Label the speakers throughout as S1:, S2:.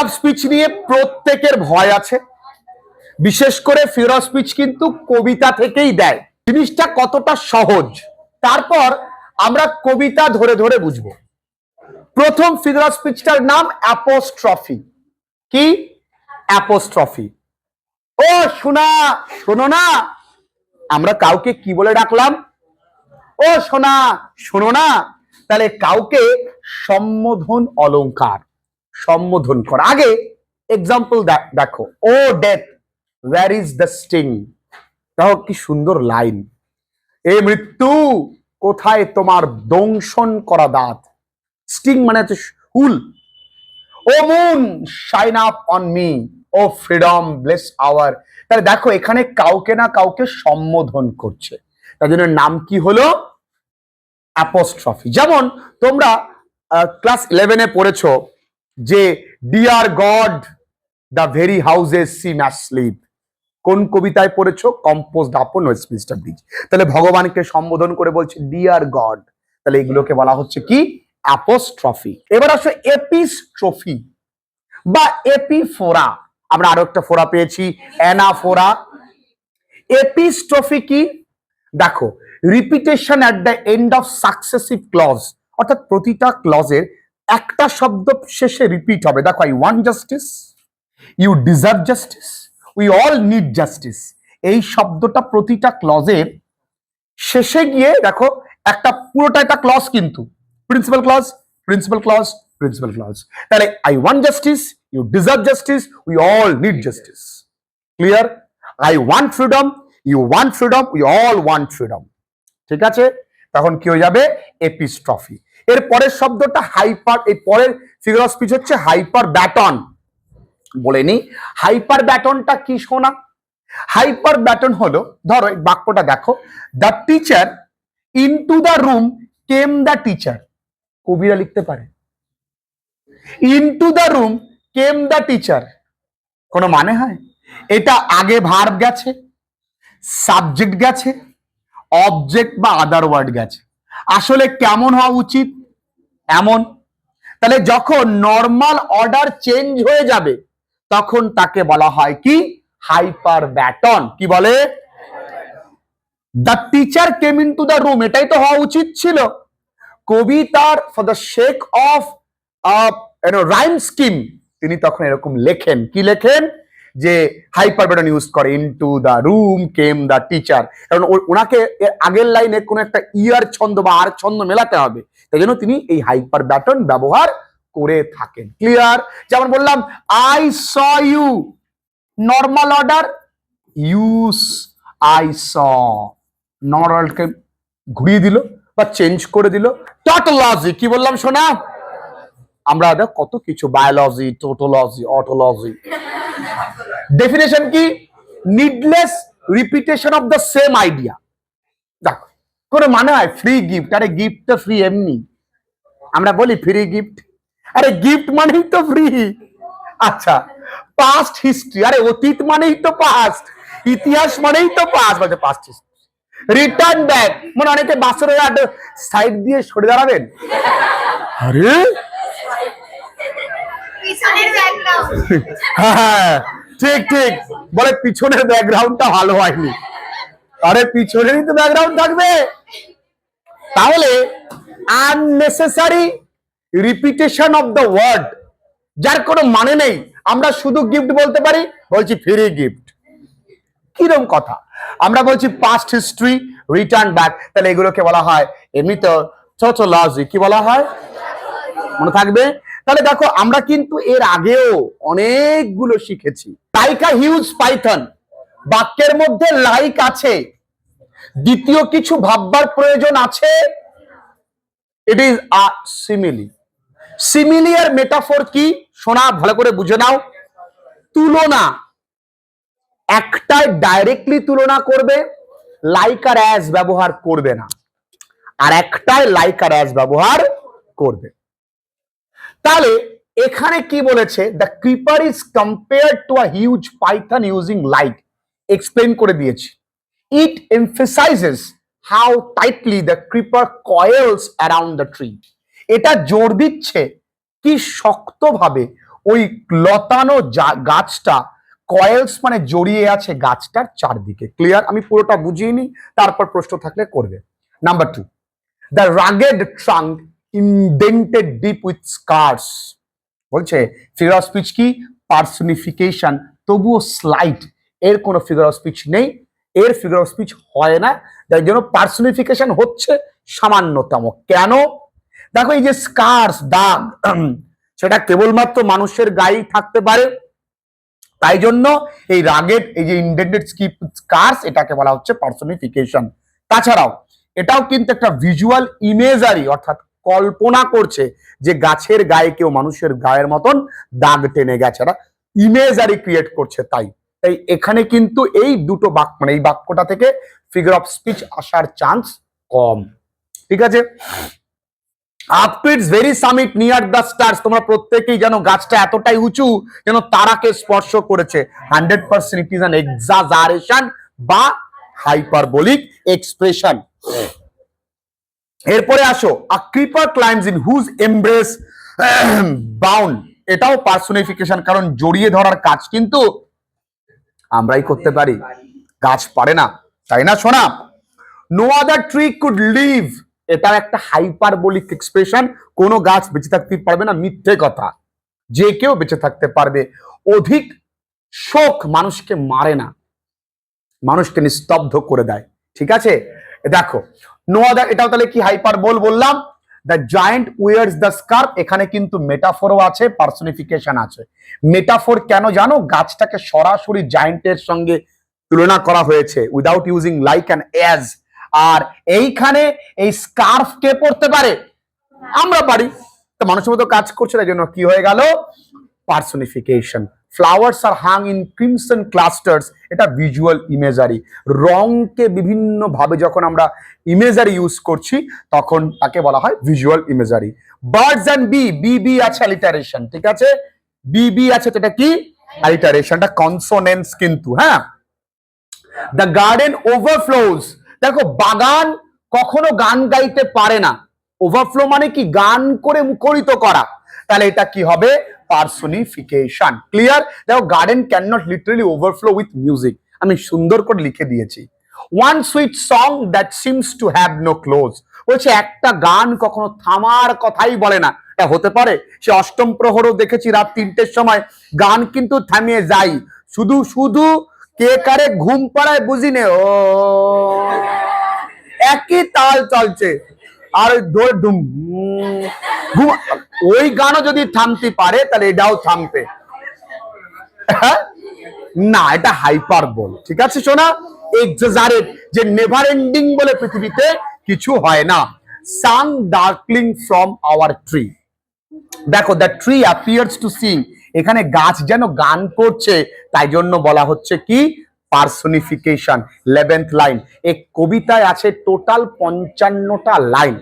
S1: Of speech নিয়ে প্রত্যেকের ভয় আছে, বিশেষ করে ফিগার অফ স্পিচ কিন্তু কবিতা থেকেই দেয়। জিনিসটা কতটা সহজ, তারপর আমরা কবিতা ধরে ধরে বুঝবো। প্রথম ফিগার অফ স্পিচটার নাম অ্যাপোস্ট্রফি। কি? অ্যাপোস্ট্রফি। ও শোনা, শোনো না, আমরা কাউকে কি বলে ডাকলাম? ও শোনা, শোনো না। তাহলে কাউকে সম্বোধন অলংকার, সম্বোধন করা। আগে এক্সাম্পল দেখো, O death where is the sting. দেখো কি সুন্দর লাইন। এ মৃত্যু, কোথায় তোমার দংশন করা দাঁত? স্টিং মানে হচ্ছে হুল। O moon shine up on me, O freedom bless our. তাহলে দেখো এখানে কাউকে না কাউকে সম্বোধন করছে, তার জন্য নাম কি হলো? অ্যাপোস্ট্রফি। যেমন তোমরা ক্লাস 11-এ পড়েছো যে dear god the very houses seem asleep. কোন কবিতায় পড়েছো? কম্পোজড আপন ওয়েস্টমিনস্টার ব্রিজ। তাহলে ভগবানকে সম্বোধন করে বলছে ডিয়ার গড, তাহলে এগুলোকে বলা হচ্ছে কি? অ্যাপোস্ট্রফি। এবার আসো এপিস্ট্রফি বা এপিফোরা। আমরা আরো একটা ফোরা পেয়েছি, অ্যানাফোরা। এপিস্ট্রফি কি? দেখো, repetition at the end of successive clause, অর্থাৎ প্রতিটা ক্লজের একটা শব্দ শেষে রিপিট হবে। দেখো, I want justice, you deserve justice, we all need justice. এই শব্দটা প্রতিটা ক্লজের শেষে গিয়ে দেখো একটা পুরোটা একটা ক্লজ, কিন্তু principal clause, principal clause, principal clause. তাহলে I want justice, you deserve justice, we all need justice. Clear? I want freedom, you want freedom, we all want freedom. ঠিক আছে? তখন কি হয়ে যাবে? এপিস্ট্রফি। এর পরের শব্দটা হাইপার, এই পরের ফিগার অফ স্পিচ হচ্ছে হাইপার ব্যাটন। বলে নি হাইপার ব্যাটনটা কি শোনা? হাইপার ব্যাটন হলো, ধরো এই বাক্যটা দেখো, the teacher into the room came the teacher. কবিরা লিখতে পারে into the room came the teacher, কোনো মানে হয়? এটা আগে ভার্ব গেছে, সাবজেক্ট গেছে, অবজেক্ট বা আদার ওয়ার্ড গেছে। আসলে কেমন হওয়া উচিত? এমন। তাহলে যখন নর্মাল অর্ডার চেঞ্জ হয়ে যাবে তখন তাকে বলা হয় কি? Hyperbaton. কি বলে? The teacher came into the room, এটাই তো হওয়া উচিত ছিল। কবিতার for the sake of rhyme scheme তিনি তখন এরকম লেখেন। কি লেখেন? যে হাইপার ব্যাটন ইউজ করে, into the room came the teacher. কারণ ওনাকে আগের লাইনে কোন একটা ইয়ার ছন্দ বা আর ছন্দ মেলাতে হবে, তাই জন্য তিনি এই হাইপার ব্যাটন ব্যবহার করে থাকেন। ক্লিয়ার? যেমন বললাম I saw you, normal order use, I saw, নর্মালকে ঘুরিয়ে দিল বা চেঞ্জ করে দিল। টটোলজি, কি বললাম শোনা? আমরা কত কিছু, বায়োলজি, টোটোলজি, অটোলজি। ডেফিনেশন কি? Needless repetition of the same idea. দেখো কোন মানে হয়? Free gift. আরে গিফট তো ফ্রি এমনি, আমরা বলি ফ্রি গিফট, আরে গিফট মানেই তো ফ্রি। আচ্ছা, পাস্ট হিস্ট্রি, আরে অতীত মানেই তো পাস্ট, ইতিহাস মানেই তো পাস্ট, বলছে পাস্ট হিস্ট্রি। রিটার্ন ব্যাক মানে অনেকে বাসের সাইড দিয়ে সরে দাঁড়াবেন, আরে হ্যাঁ ঠিক ঠিক, বলে পিছনের ব্যাকগ্রাউন্ডটা ভালো হয়নি। আরে পিছনেরই তো ব্যাকগ্রাউন্ড থাকবে। তাহলে unnecessary repetition of the word, যার কোনো মানে নেই, আমরা শুধু গিফট বলতে পারি, বলছি ফ্রি গিফট। কিরকম কথা? আমরা বলছি পাস্ট হিস্ট্রি, রিটার্ন ব্যাক, তাহলে এগুলোকে বলা হয় এমনি তো টোটোলজি। কি বলা হয়? মনে থাকবে। তাহলে দেখো আমরা কিন্তু এর আগেও অনেকগুলো শিখেছি। লাইক আ হিউজ পাইথন, বাক্যের মধ্যে লাইক আছে, দ্বিতীয় কিছু ভাববার প্রয়োজন আছে। It is a simile. Simile আর মেটাফোর কি শোনা? ভালো করে বুঝে নাও। তুলনা, একটাই ডাইরেক্টলি তুলনা করবে, লাইক আর অ্যাজ ব্যবহার করবে না, আর একটাই লাইক আর অ্যাজ ব্যবহার করবে। তাহলে এখানে কি বলেছে? The creeper is compared to a huge python using like. Explain করে দিয়েছি। It emphasises how tightly the creeper coils around the tree. এটা জোর দিচ্ছে কি শক্তভাবে ওই লতানো গাছটা কয়েলস মানে জড়িয়ে আছে গাছটার চারদিকে। ক্লিয়ার? আমি পুরোটা বুঝিয়ে নি, তারপর প্রশ্ন থাকলে করবে। Number 2, the rugged trunk indented deep with স্কার্স। বলছে ফিগার অফ স্পিচ কি? পার্সনিফিকেশন, তবুও স্লাইট, এর কোনো ফিগার অফ স্পিচ নেই, এর ফিগার অফ স্পিচ হয় না, তাই জন্য পার্সনিফিকেশন হচ্ছে সামান্যতম। কেন? দেখো এই যে স্কার্স, দাগ, সেটা কেবলমাত্র মানুষের গায়েই থাকতে পারে, তাই জন্য এই রাগেড, এই যে ইনডেন্টেড স্কার্স, এটাকে বলা হচ্ছে পার্সনিফিকেশন। তাছাড়াও এটাও কিন্তু একটা ভিজুয়াল ইমেজারি, অর্থাৎ কল্পনা করছে যে গাছের গায়ে কেউ মানুষের গায়ের মতন দাগ টেনে গেছে, এটা ইমেজারি ক্রিয়েট করছে। তাই এখানে কিন্তু এই দুটো বাক্য, মানে এই বাক্যটা থেকে ফিগার অফ স্পিচ আসার চান্স কম। ঠিক আছে? Up to its very summit near the stars, তোমরা প্রত্যেকেই জানো গাছটা এতটাই উঁচু যেন তারাকে স্পর্শ করেছে। 100% ইট ইজ অ্যান এক্সাজারেশন বা হাইপারবোলিক এক্সপ্রেশন। এরপরে আসো, a creeper climbs in whose embrace bound, এটাও পার্সনিফিকেশন, কারণ জড়িয়ে ধরার কাজ কিন্তু আমরাই করতে পারি, গাছ পারে না, তাই না সোনা? No other tree could live, এটা একটা হাইপারবোলিক এক্সপ্রেশন, কোন গাছ বেঁচে থাকতে পারবে না, মিথ্যে কথা, যে কেউ বেঁচে থাকতে পারবে। অধিক শোক মানুষকে মারে না, মানুষকে নিস্তব্ধ করে দেয়। ঠিক আছে? দেখো নো আদার, এটাও তাহলে কি হাইপারবোল বললাম। দ্য জায়েন্ট উইয়ার্স দ্য স্কার্ফ, এখানে কিন্তু মেটাফোরও আছে, পার্সনিফিকেশন আছে। মেটাফোর কেন জানো? গাছটাকে সরাসরি জায়েন্টের সঙ্গে তুলনা করা হয়েছে, without using like and as. আর এইখানে এই স্কার্ফ কে পড়তে পারে? আমরা পারি, তো মানুষের মতো কাজ করছে, তাই জন্য কি হয়ে গেল? Personification. Flowers are hung in crimson clusters, এটা ভিজুয়াল ইমেজারি। রংকে বিভিন্ন ভাবে যখন আমরা ইমেজারি ইউজ করছি তখন তাকে বলা হয় visual imagery. Birds and bee, B B আছে অ্যালিটারেশন, ঠিক আছে? বি বি আছে, এটা কি? অ্যালিটারেশনটা কনসোনেন্স কিন্তু। হ্যাঁ, দ্য গার্ডেন ওভারফ্লোজ, দেখো বাগান কখনো গান গাইতে পারে না, ওভারফ্লো মানে কি? গান করে মুখরিত করা, তাহলে এটা কি হবে? পার্সনিফিকেশন। ক্লিয়ার? দেখো garden can not literally overflow with music, আমি সুন্দর করে লিখে দিয়েছি। One sweet song that seems to have no close, বলছে একটা গান কখনো থামার কথাই বলে না, এটা হতে পারে? সে অষ্টম প্রহরও দেখেছি রাত 3টের সময়, গান কিন্তু থামিয়ে যাই, শুধু শুধু কে কারে ঘুম পাড়ায় বুঝি নে, ও একই তাল চলছে, আর ধরে ওই গানও যদি থামতে পারে তাহলে এটাও থামবে না, এটা হাইপারবোল। ঠিক আছে সোনা? এক্সাজারেট, যে নেভার এন্ডিং বলে পৃথিবীতে কিছু হয় না। সাং ডার্কলিং ফ্রম আওয়ার ট্রি, দেখো the tree appears to Singh, এখানে গাছ যেন গান করছে, তাই জন্য বলা হচ্ছে কি? পার্সনিফিকেশন। 11th লাইন, এই কবিতায় আছে টোটাল 55টা লাইন,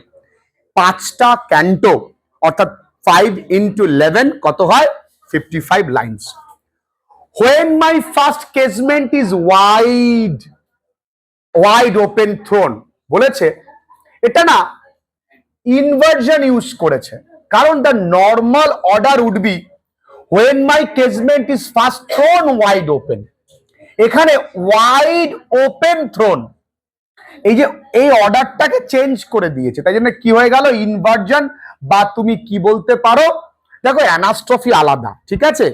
S1: 5টা ক্যান্টো, অর্থাৎ 5 into 11 কত হয়? 55 lines. When my first casement is wide open thrown, বলেছে এটা না ইনভার্জন ইউজ করেছে, কারণ the normal order would be when my casement is first thrown wide open, এখানে ওয়াইড ওপেন থ্রোন, এই যে এই অর্ডারটাকে চেঞ্জ করে দিয়েছে, তাই জন্য কি হয়ে গেল? ইনভার্জন, বা তুমি কি বলতে পারো, দেখো অ্যানাস্ট্রফি আলাদা, ঠিক আছে?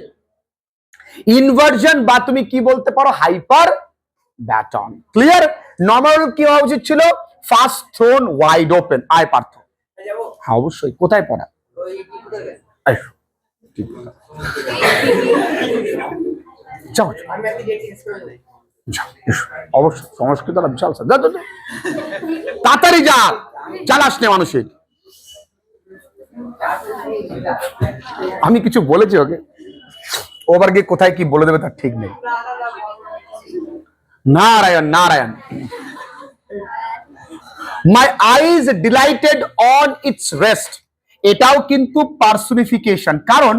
S1: ইনভার্জন বা তুমি কি বলতে পারো? Hyper baton. ক্লিয়ার? নর্মাল কি হওয়া উচিত ছিল? First thrown wide open. আয় পার্থ, হ্যাঁ অবশ্যই। কোথায় পড়া? যাও অবশ্যই, সংস্কৃত বিশাল, তাড়াতাড়ি যা, চালাস নে মানুষের। আমি কিছু বলেছি ওকে, ওবার গিয়ে কোথায় কি বলে দেবে তার ঠিক নেই। নারায়ণ নারায়ণ। মাই আইজ ডিলাইটেড অন ইটস রেস্ট, এটাও কিন্তু পার্সনিফিকেশন, কারণ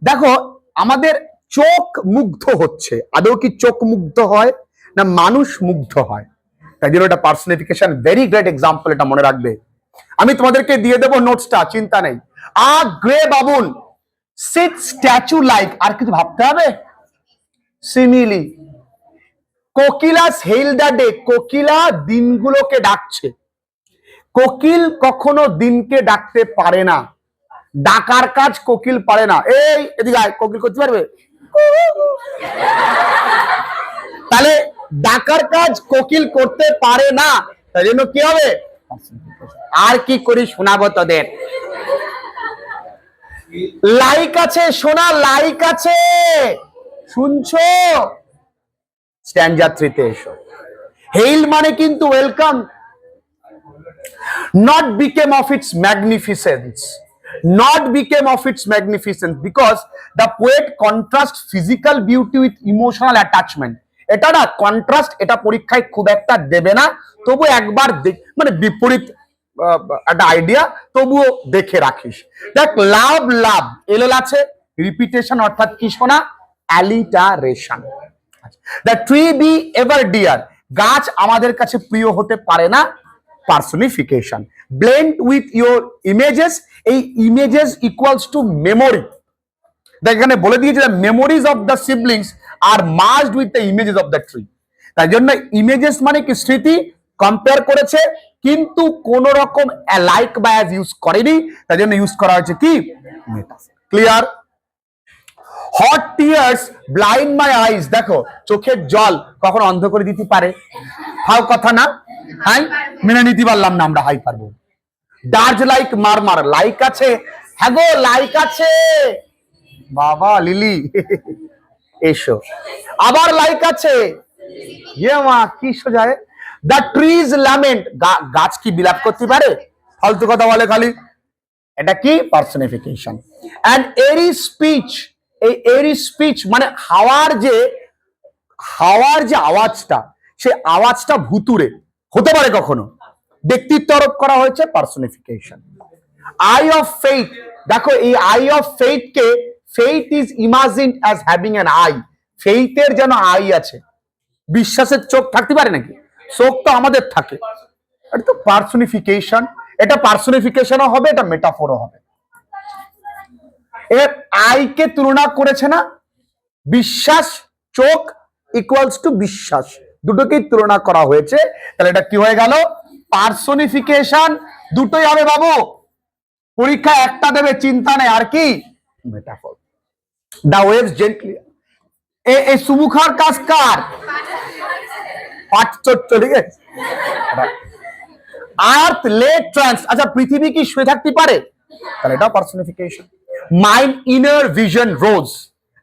S1: দেখো আমাদের চোখ মুগ্ধ হচ্ছে, আদৌ কি চোখ মুগ্ধ হয় না মানুষ মুগ্ধ হয়? তাই জন্য এটা পার্সনিফিকেশন। ভেরি গ্রেট এক্সাম্পল, এটা মনে রাখবে। আমি তোমাদেরকে দিয়ে দেবো নোটসটা, চিন্তা নেই। আ গ্রে বাবুন সিট স্ট্যাচু লাইক, আর কিছু ভাবতে হবে? সিমিলি, কোকিলাস হেইল দ্য ডে, কোকিলা দিনগুলোকে ডাকছে। কোকিল কখনো দিনকে ডাকতে পারে না, ডাকার কাজ কোকিল পারে না। এই এদিকে আয়, কোকিল করতে পারবে? তাহলে ডাকার কাজ কোকিল করতে পারে না, তাই জন্য কি হবে? আর কি করি শোনাবো তোদের। লাইক আছে শোনা, লাইক আছে, শুনছো? স্ট্যাঞ্জা 3 তে এসো। হেইল মানে কিন্তু welcome. Not became of its magnificence, not became of its magnificence because the poet contrasts physical beauty with emotional attachment. এটা না কন্ট্রাস্ট, এটা পরীক্ষায় খুব একটা দেবে না, তবু একবার মানে বিপরীত একটা আইডিয়া, তবুও দেখে রাখিস। দেখ, লাভ লাভ এল আছে, রিপিটেশন অর্থাৎ কি শোনা? Alliteration. The tree be ever dear, গাছ আমাদের কাছে প্রিয় হতে পারে না, personification. Blend with your images, এই ইমেজেস ইকুয়ালস টু মেমোরি। দেখ এখানে বলে দিয়েছে memories of the siblings are merged with the images of the tree. তাই জন্য ইমেজেস মানে কি? স্মৃতি। কম্পেয়ার করেছে কিন্তু কোন রকম লাইক বা অ্যাজ ইউজ করেনি, তাই জন্য ইউজ করা হয়েছে কি? Metaphor. Clear? Hot tears blind my eyes, দেখো চোখের জল কখন অন্ধ করে দিতে পারে? হাও কথা না, হাই মেনে নিতে পারলাম না আমরা, হাই পারবো। ডার্জ লাইক মারমার, লাইক আছে, হ্যাঁ গো লাইক আছে বাবা। লিলি এসো, আবার লাইক আছে, ইয়ে মা কি সোজায়। দ্য ট্রিজ ল্যামেন্ট, গাছ কি বিলাপ করতে পারে? ফালতু কথা বলে খালি। এটা কি? পার্সনিফিকেশন। এন্ড এরি স্পিচ, এই এরি স্পিচ মানে হাওয়ার যে আওয়াজটা, সে আওয়াজটা ভুতুরে হতে পারে কখনো, ব্যক্তিত্ব আরোপ করা হয়েছে, পার্সনিফিকেশন। আই অফ ফেইথ, দেখো এই আই অফ ফেইথ কে, faith is imagined as having an eye, ফেইথের যেন আই আছে। বিশ্বাসের চোখ থাকতে পারে নাকি? চোখ তো আমাদের থাকে। এটা তো পার্সনিফিকেশন, এটা পার্সনিফিকেশনও হবে, এটা মেটাফোরও হবে। এর আইকে তুলনা করেছে না, বিশ্বাস, চোখ ইকুয়ালস টু বিশ্বাস, দুটোকেই তুলনা করা হয়েছে। তাহলে এটা কি হয়ে গেল? পার্সনিফিকেশন। দুটোই হবে বাবু, পরীক্ষা একটা দেবে, চিন্তা নেই। আর কি? মেটাফর। দা ওয়েভস জেন্টলি, এই সুমুখার কাজ কার? ঠিক আছে। আর্থ লেট ট্রান্স, আচ্ছা পৃথিবী কি শুয়ে থাকতে পারে? তাহলে এটাও পার্সনিফিকেশন। মাইন্ড ইনার ভিশন রোজ,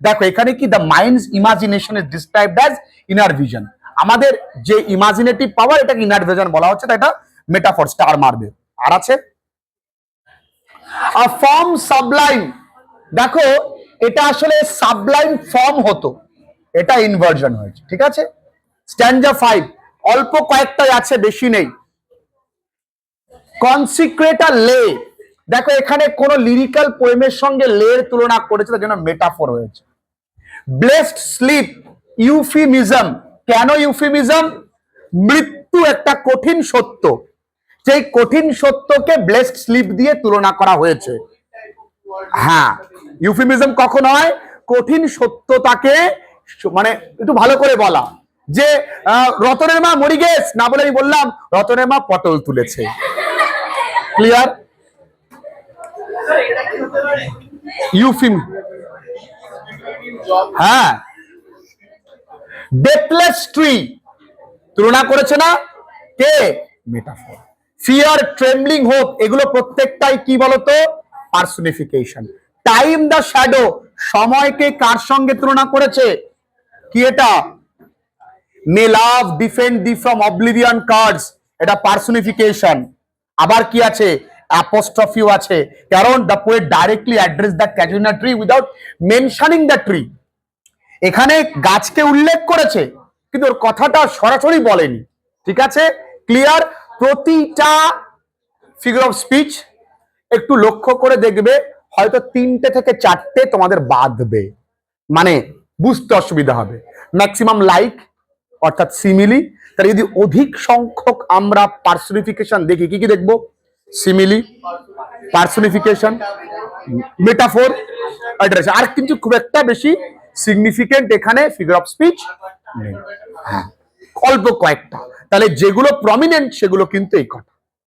S1: দেখো এখানে কি? The minds imagination is described as inner vision, আমাদের যে ইমাজিনেটিভ পাওয়ার, এটাকে ইনার ভিশন বলা হচ্ছে, তাই এটা মেটাফর, স্টার মারবে। আর আছে আ ফর্ম সাবলাইম, দেখো এটা আসলে সাবলাইম ফর্ম হতো, এটা ইনভার্জন হয়েছে। ঠিক আছে। স্ট্যাঞ্জা 5, অল্প কয়েকটাই আছে, বেশি নেই। কনসিক্রেট আ লে, দেখো এখানে কোন লিরিক্যাল পোয়েমের সঙ্গে লের তুলনা করেছে, তার জন্য মেটাফর হয়েছে। Blessed sleep, euphemism. কেন ইউফিমিজম? মৃত্যু একটা কঠিন সত্য, সেই কঠিন সত্যকে ব্লেসড স্লিপ দিয়ে তুলনা করা হয়েছে। হ্যাঁ, ইউফিমিজম কখন হয়? কঠিন সত্যতাকে, মানে একটু ভালো করে বলা, যে রতনের মা মরি গেছ না বলে আমি বললাম রতনের মা পটল তুলেছে। ক্লিয়ার? ইউফিম, হ্যাঁ। ডেথলেস ট্রি তুলনা করেছে না কে? মেটাফর। ফিয়ার, ট্রেমলিং, হোপ, এগুলো প্রত্যেকটাই কি বলতো? পার্সনিফিকেশন। টাইম দ্য শ্যাডো, সময়কে কার সঙ্গে তুলনা করেছে? কি এটা? May love defend thee from oblivion curse, এটা পার্সনিফিকেশন। আবার কি আছে? অ্যাপোস্ট্রফিও আছে, কারণ the poet directly address the casuarina tree without mentioning the tree. এখানে গাছকে উল্লেখ করেছে কিন্তু ওর কথাটা সরাসরি বলেনি। ঠিক আছে, ক্লিয়ার? প্রতিটা ফিগার অফ স্পিচ একটু লক্ষ্য করে দেখবে, হয়তো 3টে থেকে 4টে তোমাদের বাদবে, মানে বুঝতে অসুবিধা হবে। ম্যাক্সিমাম লাইক অর্থাৎ সিমিলি। তাহলে যদি অধিক সংখ্যক আমরা পার্সনিফিকেশন দেখি, কি কি দেখবো? Simile, personification, metaphor, address. আর কিন্তু খুব একটা বেশি সিগনিফিকেন্ট এখানে ফিগার অফ স্পিচ নেই, হ্যাঁ অল্প কয়েকটা। তাহলে যেগুলো প্রমিনেন্ট সেগুলো কিন্তু এই কটা।